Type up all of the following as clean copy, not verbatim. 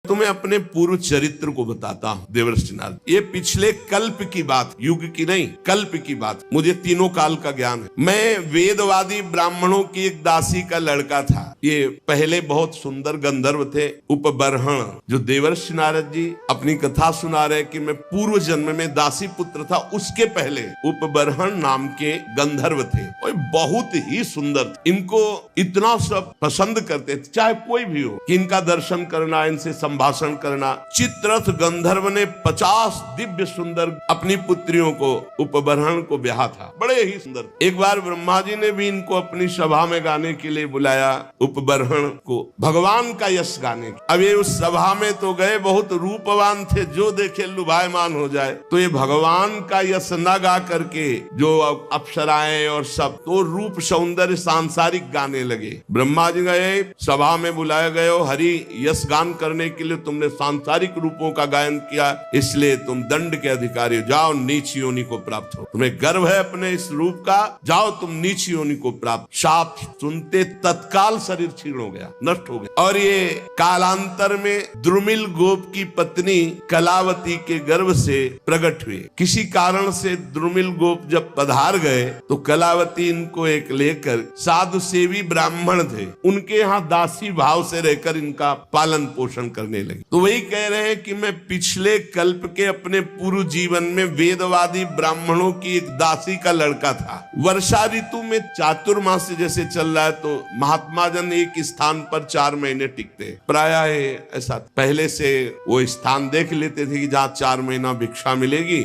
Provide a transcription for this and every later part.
तुम्हें अपने पूर्व चरित्र को बताता हूँ देवर्षि नारद। ये पिछले कल्प की बात, युग की नहीं, कल्प की बात। मुझे तीनों काल का ज्ञान है। मैं वेदवादी ब्राह्मणों की एक दासी का लड़का था। ये पहले बहुत सुंदर गंधर्व थे, उपबर्हण, जो देवर्षि नारद जी अपनी कथा सुना रहे कि मैं पूर्व जन्म में दासी पुत्र था, उसके पहले उपबर्हण नाम के गंधर्व थे और बहुत ही सुंदर थे। इनको इतना सब पसंद करते थे, चाहे कोई भी हो, कि इनका दर्शन करना, इनसे संभाषण करना। चित्ररथ गंधर्व ने 50 दिव्य सुंदर अपनी पुत्रियों को, उपबर्हण को ब्याहा था, बड़े ही सुंदर। एक बार ब्रह्मा जी ने भी इनको अपनी सभा में गाने के लिए बुलाया, उपबर्हण को, भगवान का यश गाने। अब ये उस सभा में तो गए, बहुत रूपवान थे, जो देखे लुभायमान हो जाए। तो ये भगवान का यश न गा करके जो अप्सराएं और सब तो रूप सौंदर्य सांसारिक गाने लगे। ब्रह्मा जी गए, सभा में बुलाए गए, हरि यश गान करने के लिए तुमने सांसारिक रूपों का गायन किया, इसलिए तुम दंड के अधिकारी हो, जाओ नीच योनि को प्राप्त हो। तुम्हें गर्व है अपने इस रूप का, जाओ तुम नीच योनि को प्राप्त। शाप सुनते तत्काल शरीर क्षीण हो गया, नष्ट हो गया। और ये कालांतर में द्रुमिल गोप की पत्नी कलावती के गर्भ से प्रकट हुए। किसी कारण से द्रुमिल गोप जब पधार गए तो कलावती इनको एक लेकर, साधु सेवी ब्राह्मण थे, उनके यहाँ दासी भाव से रहकर इनका पालन पोषण करने लगे। तो वही कह रहे हैं कि मैं पिछले कल्प के अपने पूर्व जीवन में वेदवादी ब्राह्मणों की एक दासी का लड़का था। वर्षा ऋतु में चातुर्मास जैसे चल रहा है तो महात्मा जन एक स्थान पर 4 महीने टिकते, प्रायः ऐसा पहले से वो स्थान देख लेते थे कि जहाँ 4 महीना भिक्षा मिलेगी,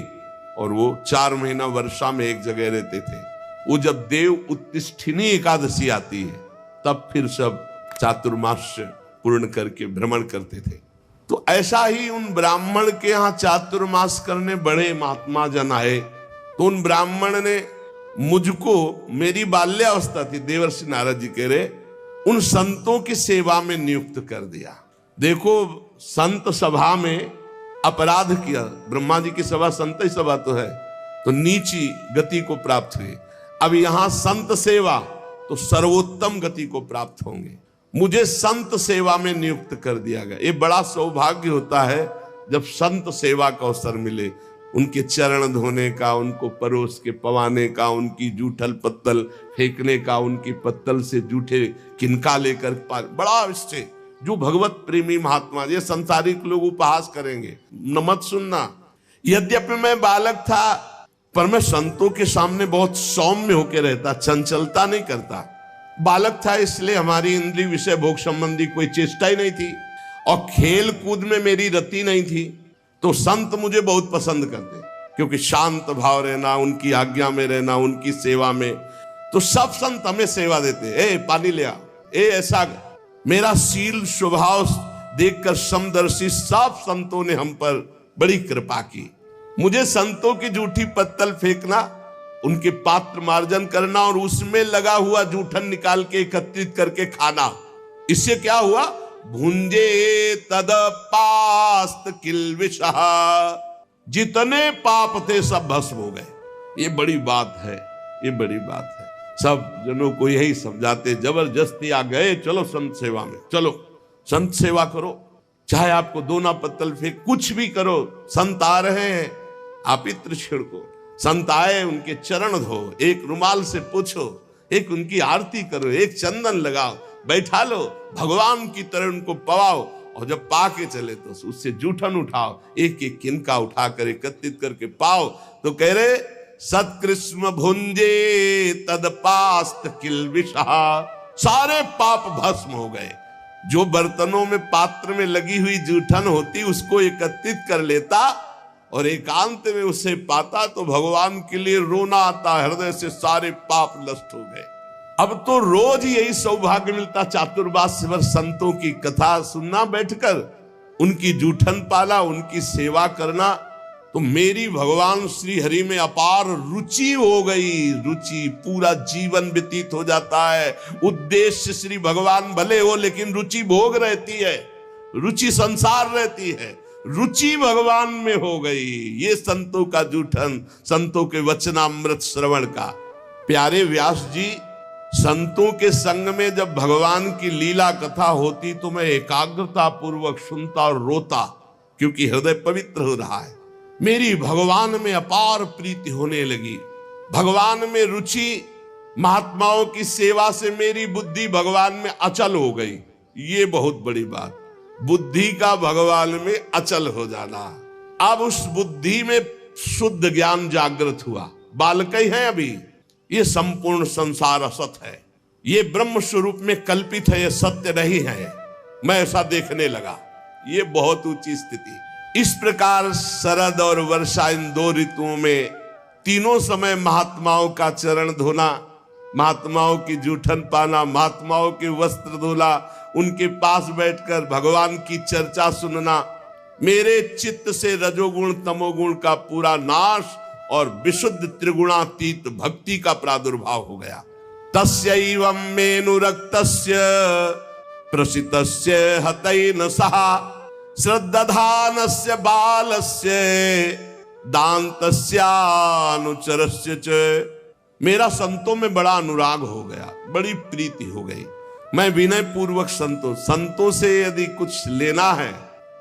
और वो 4 महीना वर्षा में एक जगह रहते थे। वो जब देव उत्तिष्ठिनी एकादशी आती है तब फिर सब चातुर्मास पूर्ण करके भ्रमण करते थे। तो ऐसा ही उन ब्राह्मण के यहाँ चातुर्मास करने बड़े महात्मा जन आए। तो उन ब्राह्मण ने मुझको, मेरी बाल्यावस्था थी, देवर्षि नारद जी कह रहे, उन संतों की सेवा में नियुक्त कर दिया। देखो, संत सभा में अपराध किया, ब्रह्मा जी की सभा संत ही सभा तो है, तो नीची गति को प्राप्त हुए। अब यहां संत सेवा तो सर्वोत्तम गति को प्राप्त होंगे। मुझे संत सेवा में नियुक्त कर दिया गया। ये बड़ा सौभाग्य होता है जब संत सेवा का अवसर मिले, उनके चरण धोने का, उनको परोस के पवाने का, उनकी जूठल पत्तल फेंकने का, उनकी पत्तल से जूठे किनका लेकर, बड़ा इससे जो भगवत प्रेमी महात्मा, ये संसारिक लोग उपहास करेंगे, न मत सुनना। यद्यपि मैं बालक था पर मैं संतों के सामने बहुत सौम्य होकर रहता, चंचलता नहीं करता। बालक था इसलिए हमारी इंद्रिय विषय भोग संबंधी कोई चेष्टा ही नहीं थी, और खेल कूद में मेरी रति नहीं थी। तो संत मुझे बहुत पसंद करते, क्योंकि शांत भाव रहना, उनकी आज्ञा में रहना, उनकी सेवा में। तो सब संत हमें सेवा देते, ए पानी ले आ, ए ऐसा। मेरा शील स्वभाव देखकर समदर्शी सब संतों ने हम पर बड़ी कृपा की। मुझे संतों की जूठी पत्तल फेंकना, उनके पात्र मार्जन करना और उसमें लगा हुआ जूठन निकाल के एकत्रित करके खाना, इससे क्या हुआ, भुंजे तद पास्त किल्विषः, जितने पाप थे सब भस्म हो गए। ये बड़ी बात है, ये बड़ी बात है। सब जनों को यही समझाते, जबरदस्ती आ गए, चलो संत सेवा में, चलो संत सेवा करो, चाहे आपको दोना पत्तल फेंक, कुछ भी करो, संत आ रहे हैं, आप इत्र छिड़को। संत आए, उनके चरण धो, एक रुमाल से पूछो, एक उनकी आरती करो, एक चंदन लगाओ, बैठा लो, भगवान की तरह उनको पवाओ, और जब पा के चले तो उससे जूठन उठाओ, एक एक किनका उठाकर एकत्रित करके पाओ। तो कह रहे, सत्कृष्ण भुंजे तदपास्त किल्विषः, सारे पाप भस्म हो गए। जो बर्तनों में, पात्र में लगी हुई जूठन होती, उसको एकत्रित कर लेता और एकांत में उसे पाता तो भगवान के लिए रोना आता, हृदय से सारे पाप नष्ट हो गए। अब तो रोज यही सौभाग्य मिलता, चातुर्मास भर संतों की कथा सुनना, बैठकर उनकी जूठन पाला, उनकी सेवा करना। तो मेरी भगवान श्री हरि में अपार रुचि हो गई। रुचि, पूरा जीवन व्यतीत हो जाता है। उद्देश्य श्री भगवान भले हो, लेकिन रुचि भोग रहती है, रुचि संसार रहती है, रुचि भगवान में हो गई। ये संतों का जूठन, संतों के वचनामृत श्रवण का। प्यारे व्यास जी संतों के संग में जब भगवान की लीला कथा होती तो मैं एकाग्रता पूर्वक सुनता और रोता, क्योंकि हृदय पवित्र हो रहा है। मेरी भगवान में अपार प्रीति होने लगी, भगवान में रुचि, महात्माओं की सेवा से मेरी बुद्धि भगवान में अचल हो गई। ये बहुत बड़ी बात, बुद्धि का भगवान में अचल हो जाना। अब उस बुद्धि में शुद्ध ज्ञान जागृत हुआ। बालक ही है अभी, ये संपूर्ण संसार असत है, ये ब्रह्म स्वरूप में कल्पित है, ये सत्य नहीं है, मैं ऐसा देखने लगा। ये बहुत ऊंची स्थिति। इस प्रकार शरद और वर्षा, इन दो ऋतुओं में तीनों समय महात्माओं का चरण धोना, महात्माओं की जूठन पाना, महात्माओं के वस्त्र धोना, उनके पास बैठकर भगवान की चर्चा सुनना, मेरे चित्त से रजोगुण तमोगुण का पूरा नाश और विशुद्ध त्रिगुणातीत भक्ति का प्रादुर्भाव हो गया। तस्यैवं मेनुरक्तस्य प्रसितस्य हतैन सहा श्रद्धानस्य बालस्य दान्तस्य अनुचरस्य च। मेरा संतों में बड़ा अनुराग हो गया, बड़ी प्रीति हो गई। मैं विनय पूर्वक संतों से यदि कुछ लेना है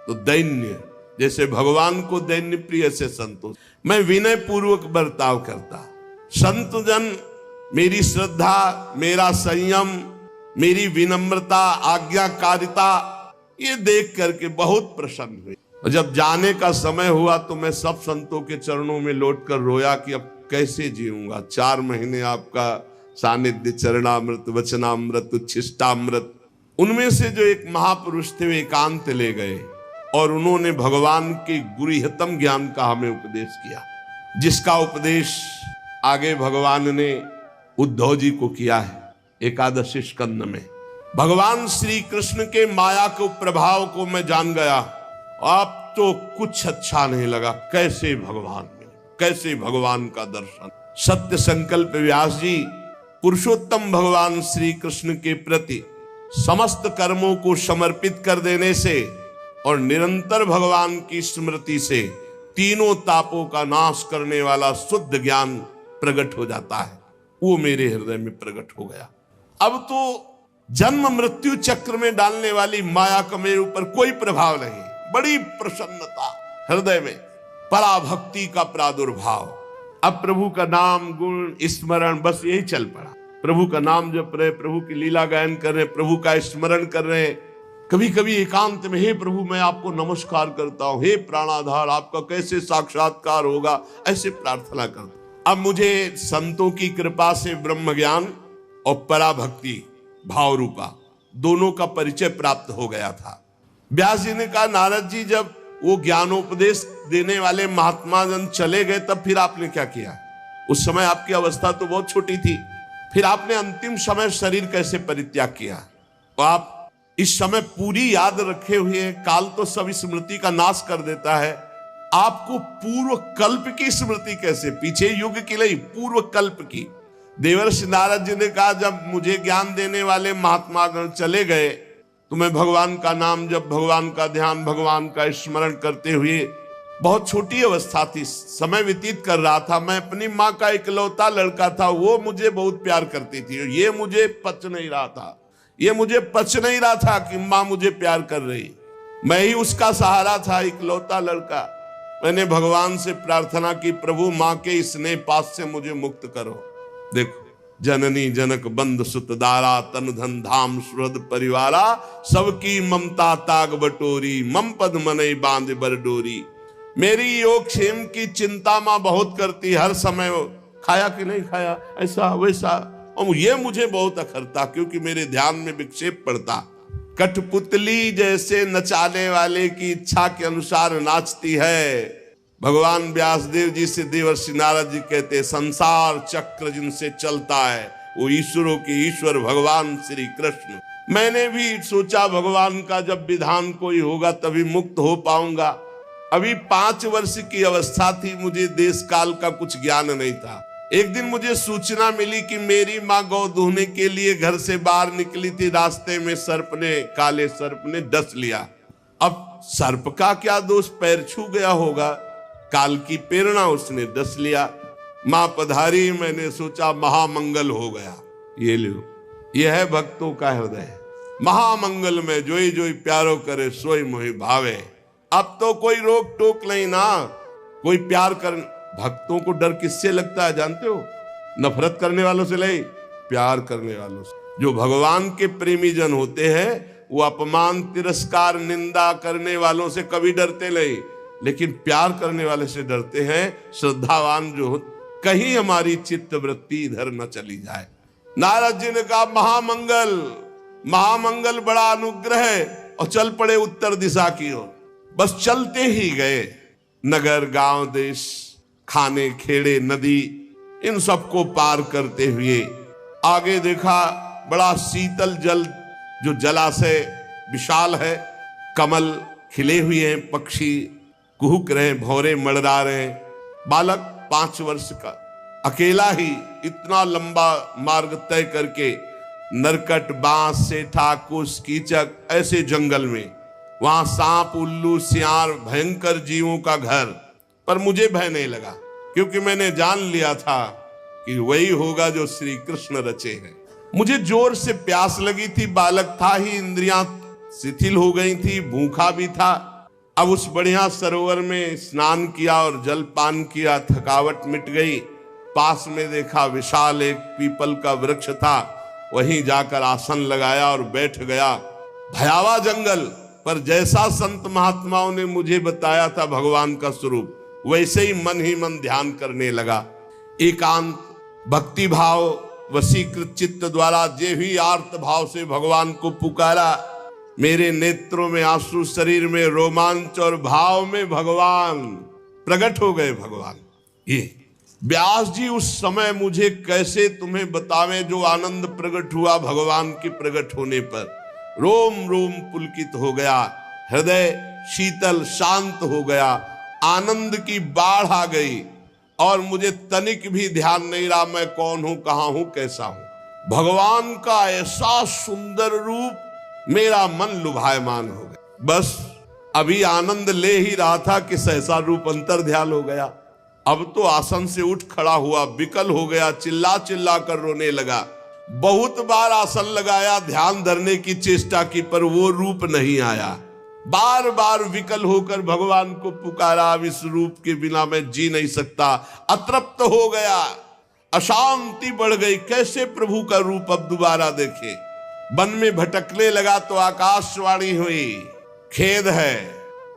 तो दैन्य, जैसे भगवान को दैन्य प्रिय से संतों, मैं विनय पूर्वक बर्ताव करता। संत जन मेरी श्रद्धा, मेरा संयम, मेरी विनम्रता, आज्ञाकारिता, ये देख करके बहुत प्रसन्न हुई। और जब जाने का समय हुआ तो मैं सब संतों के चरणों में लौटकर रोया कि अब कैसे जीऊंगा। 4 महीने आपका सानिध्य, चरणामृत, वचनामृत, उच्छिष्टामृत। उनमें से जो एक महापुरुष थे वे एकांत ले गए और उन्होंने भगवान के गुरुहितम ज्ञान का हमें उपदेश किया, जिसका उपदेश आगे भगवान ने उद्धव जी को किया है एकादशी स्कंद में। भगवान श्री कृष्ण के माया के प्रभाव को मैं जान गया। अब तो कुछ अच्छा नहीं लगा, कैसे भगवान मिले, कैसे भगवान का दर्शन। सत्य संकल्प व्यास जी पुरुषोत्तम भगवान श्री कृष्ण के प्रति समस्त कर्मों को समर्पित कर देने से और निरंतर भगवान की स्मृति से तीनों तापों का नाश करने वाला शुद्ध ज्ञान प्रकट हो जाता है। वो मेरे हृदय में प्रकट हो गया। अब तो जन्म मृत्यु चक्र में डालने वाली माया का मेरे ऊपर कोई प्रभाव नहीं। बड़ी प्रसन्नता हृदय में, पराभक्ति का प्रादुर्भाव। अब प्रभु का नाम गुण स्मरण बस यही चल पड़ा। प्रभु का नाम जप रहे, प्रभु की लीला गायन कर रहे, प्रभु का स्मरण कर रहे। कभी कभी एकांत में, हे प्रभु मैं आपको नमस्कार करता हूं, हे प्राणाधार आपका कैसे साक्षात्कार होगा, ऐसे प्रार्थना करता। अब मुझे संतों की कृपा से ब्रह्म ज्ञान और पराभक्ति भाव रूपा दोनों का परिचय प्राप्त हो गया था। व्यास जी ने कहा, नारद जी जब वो ज्ञानोपदेश देने वाले महात्मा जन चले गए तब फिर आपने क्या किया? उस समय आपकी अवस्था तो बहुत छोटी थी, फिर आपने अंतिम समय शरीर कैसे परित्याग किया? तो आप इस समय पूरी याद रखे हुए, काल तो सब स्मृति का नाश कर देता है, आपको पूर्व कल्प की स्मृति कैसे? पीछे युग की नहीं, पूर्व कल्प की। देवर्षि नारद जी ने कहा, जब मुझे ज्ञान देने वाले महात्मा गण चले गए तो मैं भगवान का नाम जब, भगवान का ध्यान, भगवान का स्मरण करते हुए, बहुत छोटी अवस्था थी, समय व्यतीत कर रहा था। मैं अपनी माँ का इकलौता लड़का था, वो मुझे बहुत प्यार करती थी। ये मुझे पच नहीं रहा था, ये मुझे पच नहीं रहा था कि माँ मुझे प्यार कर रही। मैं ही उसका सहारा था, इकलौता लड़का। मैंने भगवान से प्रार्थना की, प्रभु माँ के स्नेह पास से मुझे मुक्त करो। देखो, जननी जनक बंद सुत दारा, तन धन धाम सुहृद परिवारा, सबकी ममता ताग बटोरी, मम पद मनई बांध बर डोरी। मेरी योग क्षेम की चिंता माँ बहुत करती, हर समय खाया कि नहीं खाया, ऐसा वैसा, और ये मुझे बहुत अखरता क्योंकि मेरे ध्यान में विक्षेप पड़ता। कठपुतली जैसे नचाने वाले की इच्छा के अनुसार नाचती है। भगवान व्यासदेव जी से देवर्षि नारद जी कहते, संसार चक्र जिनसे चलता है वो ईश्वरों के ईश्वर भगवान श्री कृष्ण। मैंने भी सोचा भगवान का जब विधान कोई होगा तभी मुक्त हो पाऊंगा। अभी 5 वर्ष की अवस्था थी, मुझे देश काल का कुछ ज्ञान नहीं था। एक दिन मुझे सूचना मिली कि मेरी माँ गौ दूहने के लिए घर से बाहर निकली थी, रास्ते में सर्प ने, काले सर्प ने डस लिया। अब सर्प का क्या दोष, पैर छू गया होगा, काल की प्रेरणा, उसने डस लिया। माँ पधारी, मैंने सोचा महामंगल हो गया। ये लो, ये है भक्तों का हृदय। महामंगल में जोई जोई प्यारो करे सोई मोहि भावे। अब तो कोई रोक टोक नहीं ना, कोई प्यार कर। भक्तों को डर किससे लगता है जानते हो? नफरत करने वालों से नहीं, प्यार करने वालों से। जो भगवान के प्रेमी जन होते हैं वो अपमान, तिरस्कार, निंदा करने वालों से कभी डरते नहीं, लेकिन प्यार करने वाले से डरते हैं। श्रद्धावान जो हो, कहीं हमारी चित्त वृत्ति इधर न चली जाए। नारद जी ने कहा महामंगल, महामंगल बड़ा अनुग्रह है, और चल पड़े उत्तर दिशा की ओर। बस चलते ही गए। नगर, गांव, देश, खाने, खेड़े, नदी, इन सबको पार करते हुए आगे देखा बड़ा शीतल जल, जो जलाशय विशाल है। कमल खिले हुए हैं, पक्षी कुहुक रहे, भौरे मड़रा रहे। बालक 5 वर्ष का अकेला ही इतना लंबा मार्ग तय करके नरकट, बांस, सेठा, कुश, कीचक ऐसे जंगल में, वहां सांप, उल्लू, सियार, भयंकर जीवों का घर, पर मुझे भय नहीं लगा, क्योंकि मैंने जान लिया था कि वही होगा जो श्री कृष्ण रचे हैं। मुझे जोर से प्यास लगी थी, बालक था ही, इंद्रियां शिथिल हो गई थी, भूखा भी था। अब उस बढ़िया सरोवर में स्नान किया और जल पान किया, थकावट मिट गई। पास में देखा विशाल एक पीपल का वृक्ष था, वहीं जाकर आसन लगाया और बैठ गया। भयावह जंगल, पर जैसा संत महात्माओं ने मुझे बताया था भगवान का स्वरूप, वैसे ही मन ध्यान करने लगा। एकांत भक्ति भाव, वशीकृत चित्त द्वारा जे भी आर्त भाव से भगवान को पुकारा, मेरे नेत्रों में आंसू, शरीर में रोमांच, और भाव में भगवान प्रकट हो गए। भगवान, ये व्यास जी उस समय मुझे कैसे तुम्हें बतावें जो आनंद प्रकट हुआ भगवान के प्रकट होने पर। रोम रोम पुलकित हो गया, हृदय शीतल शांत हो गया, आनंद की बाढ़ आ गई, और मुझे तनिक भी ध्यान नहीं रहा मैं कौन हूं, कहां हूं, कैसा हूं। भगवान का ऐसा सुंदर रूप मेरा मन लुभायमान हो गया। बस अभी आनंद ले ही रहा था कि सहसा रूप अंतर ध्यान हो गया। अब तो आसन से उठ खड़ा हुआ, विकल हो गया, चिल्ला चिल्ला कर रोने लगा। बहुत बार आसन लगाया, ध्यान धरने की चेष्टा की, पर वो रूप नहीं आया। बार बार विकल होकर भगवान को पुकारा, अब इस रूप के बिना मैं जी नहीं सकता। अतृप्त हो गया, अशांति बढ़ गई, कैसे प्रभु का रूप अब दोबारा देखे। वन में भटकने लगा तो आकाशवाणी हुई, खेद है,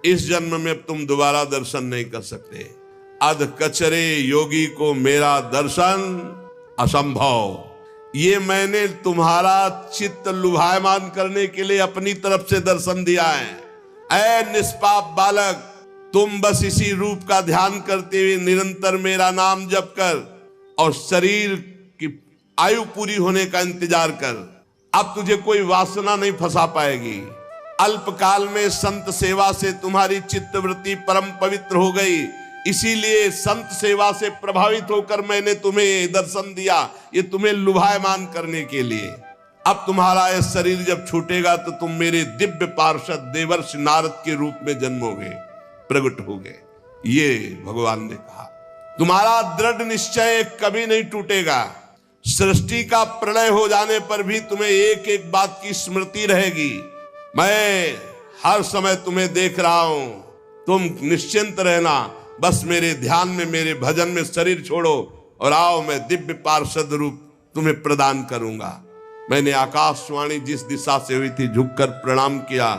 इस जन्म में अब तुम दोबारा दर्शन नहीं कर सकते। अध कचरे योगी को मेरा दर्शन असंभव। ये मैंने तुम्हारा चित्त लुभायमान करने के लिए अपनी तरफ से दर्शन दिया है। ऐ निष्पाप बालक, तुम बस इसी रूप का ध्यान करते हुए निरंतर मेरा नाम जप कर और शरीर की आयु पूरी होने का इंतजार कर। अब तुझे कोई वासना नहीं फंसा पाएगी। अल्पकाल में संत सेवा से तुम्हारी चित्तवृत्ति परम पवित्र हो गई, इसीलिए संत सेवा से प्रभावित होकर मैंने तुम्हें दर्शन दिया, ये तुम्हें लुभायमान करने के लिए। अब तुम्हारा यह शरीर जब छूटेगा तो तुम मेरे दिव्य पार्षद देवर्षि नारद के रूप में जन्मोगे, प्रकट होगे। ये भगवान ने कहा। तुम्हारा दृढ़ निश्चय कभी नहीं टूटेगा। सृष्टि का प्रलय हो जाने पर भी तुम्हें एक एक बात की स्मृति रहेगी। मैं हर समय तुम्हें देख रहा हूं, तुम निश्चिंत रहना। बस मेरे ध्यान में, मेरे भजन में शरीर छोड़ो और आओ, मैं दिव्य पार्षद रूप तुम्हें प्रदान करूंगा। मैंने आकाशवाणी जिस दिशा से हुई थी झुककर प्रणाम किया।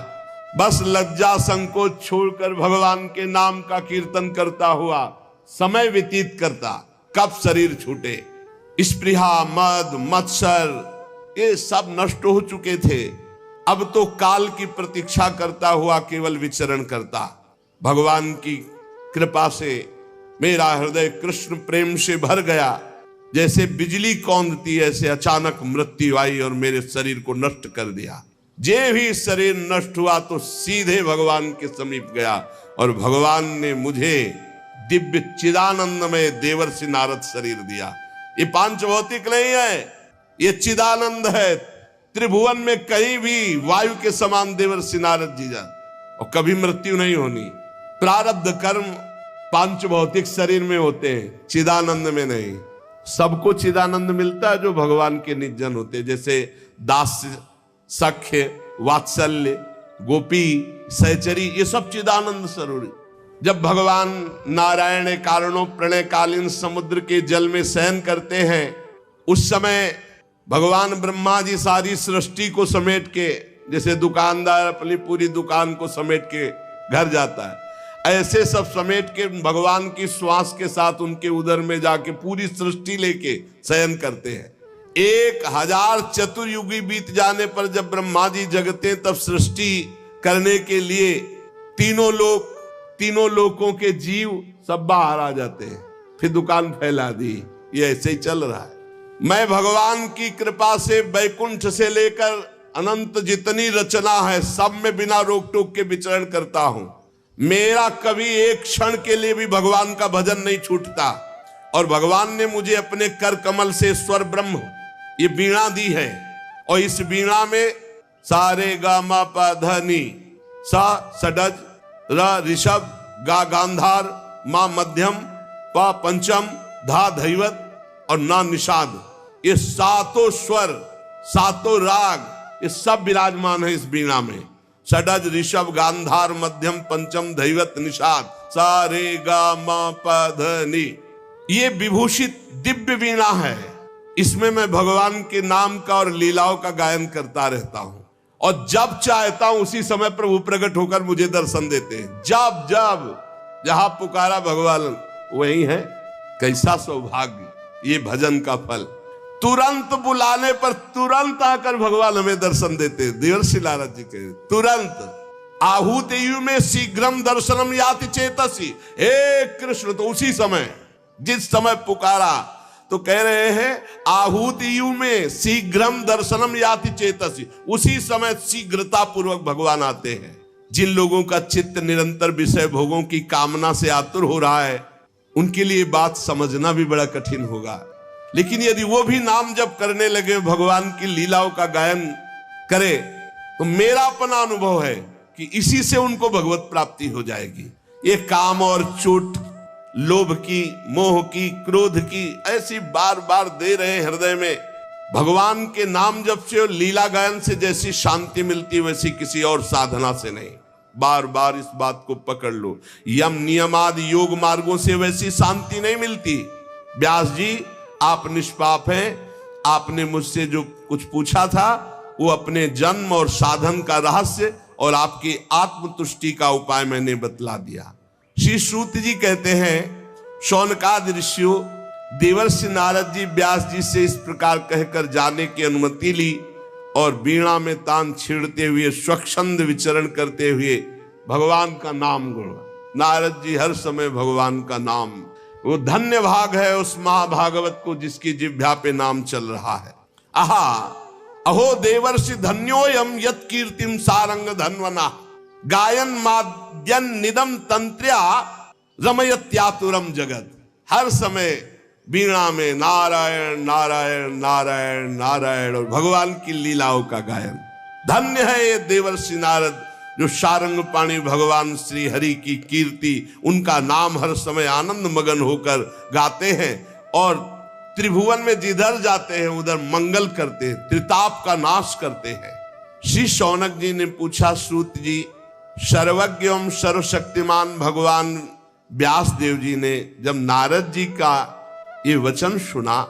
बस लज्जा संकोच छोड़कर भगवान के नाम का कीर्तन करता हुआ समय व्यतीत करता। कब शरीर छूटे। स्पृहा, मद, मत्सर ये सब नष्ट हो चुके थे। अब तो काल की प्रतीक्षा करता हुआ केवल विचरण करता। भगवान की कृपा से मेरा हृदय कृष्ण प्रेम से भर गया। जैसे बिजली कौंधती ऐसे अचानक मृत्यु आई और मेरे शरीर को नष्ट कर दिया। जे भी शरीर नष्ट हुआ तो सीधे भगवान के समीप गया और भगवान ने मुझे दिव्य चिदानंद में देवर्षि नारद शरीर दिया। ये पांच भौतिक नहीं है, ये चिदानंद है। त्रिभुवन में कहीं भी वायु के समान देवर्षि नारद जी जान, और कभी मृत्यु नहीं होनी। प्रारब्ध कर्म पांच भौतिक शरीर में होते हैं, चिदानंद में नहीं। सबको चिदानंद मिलता है जो भगवान के निर्जन होते, जैसे दास्य, सख्य, वात्सल्य, गोपी, सहचरी, ये सब चिदानंद स्वरूप। जब भगवान नारायण कारणों प्रणय कालीन समुद्र के जल में शयन करते हैं, उस समय भगवान ब्रह्मा जी सारी सृष्टि को समेट के, जैसे दुकानदार अपनी पूरी दुकान को समेट के घर जाता है, ऐसे सब समेट के भगवान की श्वास के साथ उनके उदर में जाके पूरी सृष्टि लेके शयन करते हैं। 1000 चतुर्युगी बीत जाने पर जब ब्रह्मा जी जगते, तब सृष्टि करने के लिए तीनों लोकों के जीव सब बाहर आ जाते हैं। फिर दुकान फैला दी। ये ऐसे ही चल रहा है। मैं भगवान की कृपा से बैकुंठ से लेकर अनंत जितनी रचना है सब में बिना रोक टोक के विचरण करता हूं। मेरा कभी एक क्षण के लिए भी भगवान का भजन नहीं छूटता। और भगवान ने मुझे अपने कर कमल से स्वर ब्रह्म ये वीणा दी है, और इस वीणा में सा रे गा मा पा ध नी, सा षडज, र ऋषभ, गा गांधार, मा मध्यम, पा पंचम, धा धैवत और ना निषाद, ये सातों स्वर, सातों राग, ये सब विराजमान है इस वीणा में। षडज, ऋषभ, गांधार, मध्यम, पंचम, धैवत, निषाद, सा रे गा मा पा ध नी, ये विभूषित दिव्य वीणा है। इसमें मैं भगवान के नाम का और लीलाओं का गायन करता रहता हूं, और जब चाहता हूं उसी समय प्रभु प्रकट होकर मुझे दर्शन देते हैं। जब जब जहां पुकारा भगवान वही है। कैसा सौभाग्य ये भजन का फल। तुरंत बुलाने पर तुरंत आकर भगवान हमें दर्शन देते। देवर्षि नारद जी के तुरंत आहूतयु में शीघ्रम दर्शनम याति चेतसी, हे कृष्ण, तो उसी समय जिस समय पुकारा तो कह रहे हैं आहूतयु में शीघ्रम दर्शनम याति चेतसी, उसी समय शीघ्रता पूर्वक भगवान आते हैं। जिन लोगों का चित्त निरंतर विषय भोगों की कामना से आतुर हो रहा है, उनके लिए बात समझना भी बड़ा कठिन होगा। लेकिन यदि वो भी नाम जप करने लगे, भगवान की लीलाओं का गायन करे, तो मेरा अपना अनुभव है कि इसी से उनको भगवत प्राप्ति हो जाएगी। ये काम और चोट, लोभ की, मोह की, क्रोध की, ऐसी बार बार दे रहे हृदय में। भगवान के नाम जप से और लीला गायन से जैसी शांति मिलती, वैसी किसी और साधना से नहीं। बार बार इस बात को पकड़ लो। यम नियम आदि योग मार्गों से वैसी शांति नहीं मिलती। व्यास जी, आप निष्पाप हैं। आपने मुझसे जो कुछ पूछा था वो अपने जन्म और साधन का रहस्य और आपकी आत्मतुष्टि का उपाय मैंने बतला दिया। श्री सूत जी कहते हैं, शौनकादि ऋषियों, देवर्षि नारद जी व्यास जी से इस प्रकार कहकर जाने की अनुमति ली, और वीणा में तान छेड़ते हुए स्वच्छंद विचरण करते हुए भगवान का नाम गुण। नारद जी हर समय भगवान का नाम, वो धन्य भाग है उस महाभागवत को जिसकी जिह्वा पे नाम चल रहा है। आहा अहो देवर्षि धन्योयम यत् कीर्तिम सारंग धन्वना, गायन माद्यन निदम तंत्र्या रमयत्यातुरम जगत। हर समय वीणा में नारायण नारायण नारायण नारायण और भगवान की लीलाओं का गायन। धन्य है ये देवर्षि नारद जो सारंग पाणी भगवान श्री हरि की कीर्ति, उनका नाम हर समय आनंद मगन होकर गाते हैं, और त्रिभुवन में जिधर जाते हैं उधर मंगल करते हैं, त्रिताप का नाश करते हैं। श्री शौनक जी ने पूछा, सूत जी, सर्वज्ञ एवं सर्वशक्तिमान भगवान व्यास देव जी ने जब नारद जी का ये वचन सुना,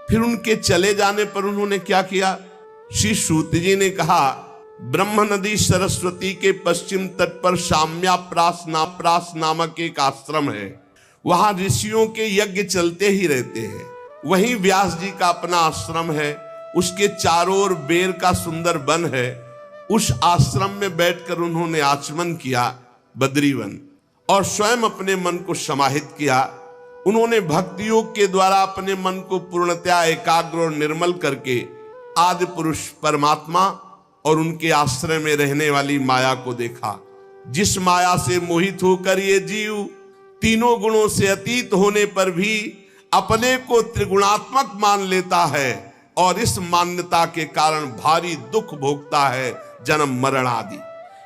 फिर उनके चले जाने पर उन्होंने क्या किया? श्री सूत जी ने कहा, ब्रह्म नदी सरस्वती के पश्चिम तट पर शाम्याप्रास नामक एक आश्रम है। वहां ऋषियों के यज्ञ चलते ही रहते हैं। वहीं व्यास जी का अपना आश्रम है। उसके चारों ओर बेर का सुंदर वन है। उस आश्रम में बैठकर उन्होंने आचमन किया, बद्रीवन, और स्वयं अपने मन को समाहित किया। उन्होंने भक्ति योग के द्वारा अपने मन को पूर्णतया एकाग्र और निर्मल करके आदि पुरुष परमात्मा और उनके आश्रय में रहने वाली माया को देखा, जिस माया से मोहित होकर ये जीव तीनों गुणों से अतीत होने पर भी अपने को त्रिगुणात्मक मान लेता है, और इस मान्यता के कारण भारी दुख भोगता है, जन्म मरण आदि।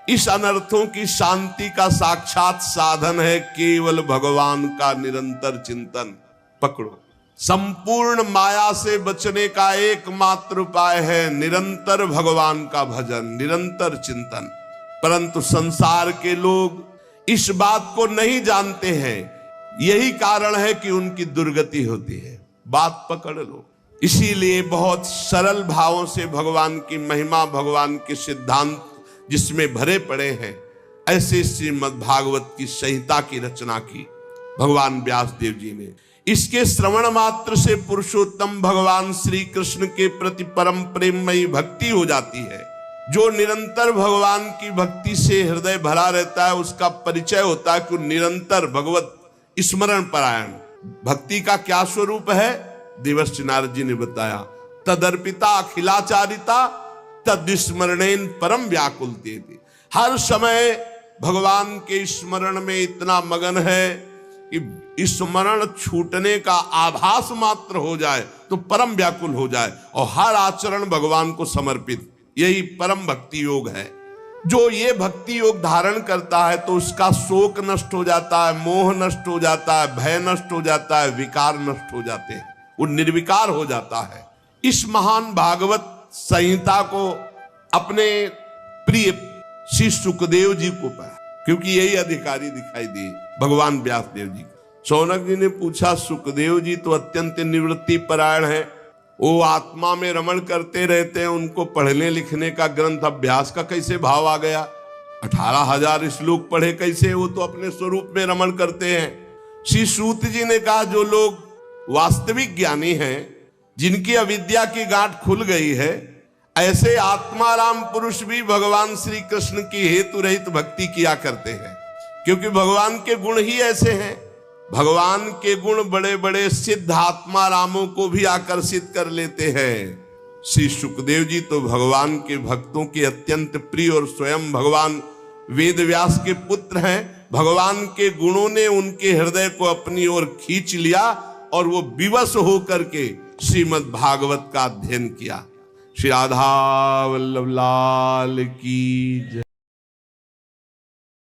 इस अनर्थों की शांति का साक्षात साधन है केवल भगवान का निरंतर चिंतन। पकड़ो, संपूर्ण माया से बचने का एकमात्र उपाय है निरंतर भगवान का भजन, निरंतर चिंतन। परंतु संसार के लोग इस बात को नहीं जानते हैं, यही कारण है कि उनकी दुर्गति होती है। बात पकड़ लो। इसीलिए बहुत सरल भावों से भगवान की महिमा, भगवान के सिद्धांत जिसमें भरे पड़े हैं, ऐसे श्रीमद् भागवत की संहिता की रचना की भगवान व्यास देव जी ने। इसके श्रवण मात्र से पुरुषोत्तम भगवान श्री कृष्ण के प्रति परम प्रेममयी भक्ति हो जाती है। जो निरंतर भगवान की भक्ति से हृदय भरा रहता है, उसका परिचय होता है कि निरंतर भगवत स्मरण परायण। भक्ति का क्या स्वरूप है? देवर्षि नारद जी ने बताया, तदर्पिता अखिलाचारिता तद्स्मरणेन परम व्याकुलते। हर समय भगवान के स्मरण में इतना मगन है कि स्मरण छूटने का आभास मात्र हो जाए तो परम व्याकुल हो जाए, और हर आचरण भगवान को समर्पित। यही परम भक्ति योग है। जो ये भक्ति योग धारण करता है तो उसका शोक नष्ट हो जाता है, मोह नष्ट हो जाता है, भय नष्ट हो जाता है, विकार नष्ट हो जाते हैं, वो निर्विकार हो जाता है। इस महान भागवत संहिता को अपने प्रिय श्री सुखदेव जी को पढ़ा, क्योंकि यही अधिकारी दिखाई दिए भगवान व्यास देव जी। शौनक जी ने पूछा, सुखदेव जी तो अत्यंत निवृत्ति परायण है, वो आत्मा में रमण करते रहते हैं, उनको पढ़ने लिखने का ग्रंथ अभ्यास का कैसे भाव आ गया? 18,000 श्लोक पढ़े कैसे? वो तो अपने स्वरूप में रमण करते हैं। श्री सूत जी ने कहा, जो लोग वास्तविक ज्ञानी हैं, जिनकी अविद्या की गांठ खुल गई है, ऐसे आत्माराम पुरुष भी भगवान श्री कृष्ण की हेतु रहित भक्ति किया करते हैं, क्योंकि भगवान के गुण ही ऐसे हैं। भगवान के गुण बड़े बड़े सिद्ध आत्मारामों को भी आकर्षित कर लेते हैं। श्री सुखदेव जी तो भगवान के भक्तों के अत्यंत प्रिय और स्वयं भगवान वेद व्यास के पुत्र हैं। भगवान के गुणों ने उनके हृदय को अपनी ओर खींच लिया और वो विवश होकर के श्रीमद् भागवत का अध्ययन किया। श्री राधा वल्लभ लाल की जय।